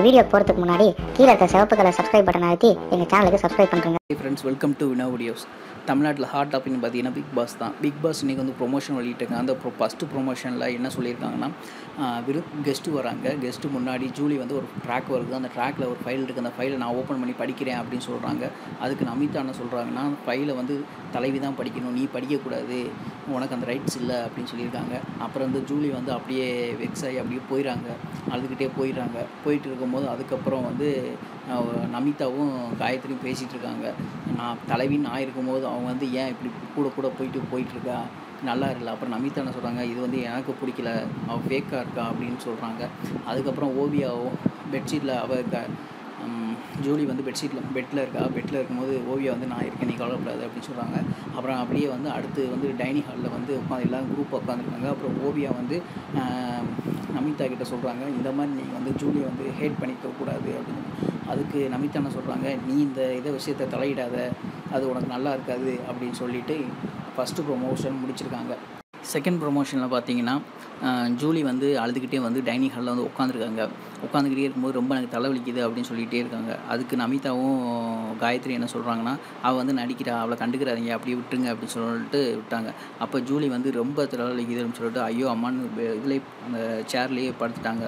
Video போகிறதுக்கு முன்னாடி கீழே இருக்க சிவப்பு கலர் சப்ஸ்கிரைப் பட்டன் அழுத்தி எங்கள் சேனலுக்கு சப்ஸ்கிரைப் பண்ணுறேங்க. Friends, welcome to Vino videos. தமிழ்நாட்டில் ஹாட் டாப்பிக்னு பார்த்தீங்கன்னா பிக் பாஸ் தான். பிக் பாஸ் இன்றைக்கி வந்து ப்ரொமோஷன் வெளியிட்டிருக்காங்க. அந்த ஃபஸ்ட்டு ப்ரொமோஷனில் என்ன சொல்லியிருக்காங்கன்னா, கெஸ்ட்டு வராங்க. கெஸ்ட்டு முன்னாடி ஜூலி வந்து ஒரு ட்ராக் வருது. அந்த ட்ராக்கில் ஒரு ஃபைல் இருக்குது. அந்த ஃபைலை நான் ஓப்பன் பண்ணி படிக்கிறேன் அப்படின்னு சொல்கிறாங்க. அதுக்கு நமிதா என்ன சொல்கிறாங்கன்னா, ஃபைலை வந்து தலைவி தான் படிக்கணும், நீ படிக்கக்கூடாது, உனக்கு அந்த ரைட்ஸ் இல்லை அப்படின்னு சொல்லியிருக்காங்க. அப்புறம் வந்து ஜூலி வந்து அப்படியே வெக்ஸ் ஆகி அப்படியே போயிடறாங்க, அழுதுகிட்டே போயிடுறாங்க. போயிட்டு இருக்கும்போது அதுக்கப்புறம் வந்து நமிதாவும் காயத்ரியும் பேசிகிட்டு இருக்காங்க. நான் தலைவின்னு நான் இருக்கும்போது அவங்க வந்து ஏன் இப்படி கூட போயிட்டுருக்கா, நல்லா இல்லை. அப்புறம் நமிதா என்ன சொல்கிறாங்க, இது வந்து எனக்கு பிடிக்கல, அவள் ஃபேக்காக இருக்கா அப்படின்னு சொல்கிறாங்க. அதுக்கப்புறம் ஓவியாவும் பெட்ஷீட்டில் ஜூலி வந்து பெட்டில் இருக்கும்போது ஓவியா வந்து நான் இருக்கேன், நீ கவலைப்படாது அப்படின்னு சொல்கிறாங்க. அப்புறம் அப்படியே வந்து அடுத்து வந்து டைனிங் ஹாலில் வந்து எல்லோரும் குரூப்பாக உட்காந்துருக்காங்க. அப்புறம் ஓவியா வந்து நமிதா கிட்ட சொல்கிறாங்க, இந்த மாதிரி நீங்கள் வந்து ஜூலியை வந்து ஹேட் பண்ணிக்கக்கூடாது அப்படின்னு. அதுக்கு நமிதா என்ன சொல்கிறாங்க, நீ இந்த விஷயத்தை தலையிடாத, அது உனக்கு நல்லா இருக்காது அப்படின்னு சொல்லிட்டு ஃபஸ்ட்டு ப்ரொமோஷன் முடிச்சிருக்காங்க. செகண்ட் ப்ரொமோஷனில் பார்த்தீங்கன்னா, ஜூலி வந்து அழுதுகிட்டே வந்து டைனிங் ஹாலில் வந்து உட்காந்துக்கிட்டே இருக்கும்போது ரொம்ப எனக்கு தலைவலிக்குது அப்படின்னு சொல்லிகிட்டே இருக்காங்க. அதுக்கு நமிதாவும் காயத்ரி என்ன சொல்கிறாங்கன்னா, அவள் வந்து நடிக்கிறா, அவளை கண்டுக்கிறாதீங்க, அப்படியே விட்டுருங்க அப்படின்னு சொல்லிட்டு விட்டாங்க. அப்போ ஜூலி வந்து ரொம்ப தலைவலிக்குது அப்படின்னு சொல்லிட்டு ஐயோ அம்மான்னு இதிலே அந்த சேர்லேயே படுத்துட்டாங்க.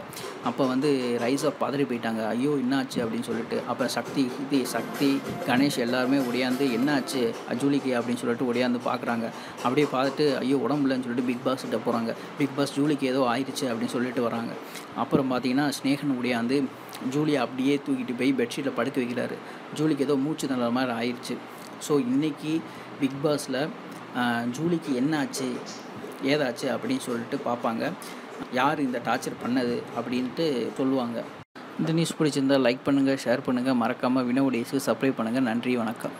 அப்போ வந்து ரைஸாக பதறி போயிட்டாங்க, ஐயோ என்னாச்சு அப்படின்னு சொல்லிட்டு. அப்புறம் சக்தி கணேஷ் எல்லாருமே ஒடியாந்து என்னாச்சு ஜூலிக்கு அப்படின்னு சொல்லிட்டு ஒடியாந்து பார்க்குறாங்க. அப்படியே பார்த்துட்டு ஐயோ உடம்புலன்னு சொல்லிட்டு பிக் பாஸ் கிட்ட போகிறாங்க. பிக் பாஸ் ஜூலிக்கு ஏதோ ஆயிடுச்சு அப்படின்னு சொல்லிட்டு வராங்க. அப்புறம் பார்த்தீங்கன்னா ஸ்னேகன் ஒடியாந்து ஜூலியை அப்படியே தூக்கிட்டு போய் பெட்ஷீட்டில் படுக்க வைக்கிறாரு. ஜூலிக்கு ஏதோ மூச்சு திணற மாதிரி ஆயிடுச்சு. ஸோ இன்றைக்கி பிக் பாஸில் ஜூலிக்கு என்ன ஆச்சு ஏதாச்சு அப்படின்னு சொல்லிட்டு பார்ப்பாங்க. யார் இந்த டார்ச்சர் பண்ணது அப்படின்ட்டு சொல்லுவாங்க. இந்த நியூஸ் பிடிச்சிருந்தால் லைக் பண்ணுங்கள், ஷேர் பண்ணுங்கள், மறக்காமல் வினோ டேஸ்க்கு சப்ஸ்கிரைப் பண்ணுங்கள். நன்றி, வணக்கம்.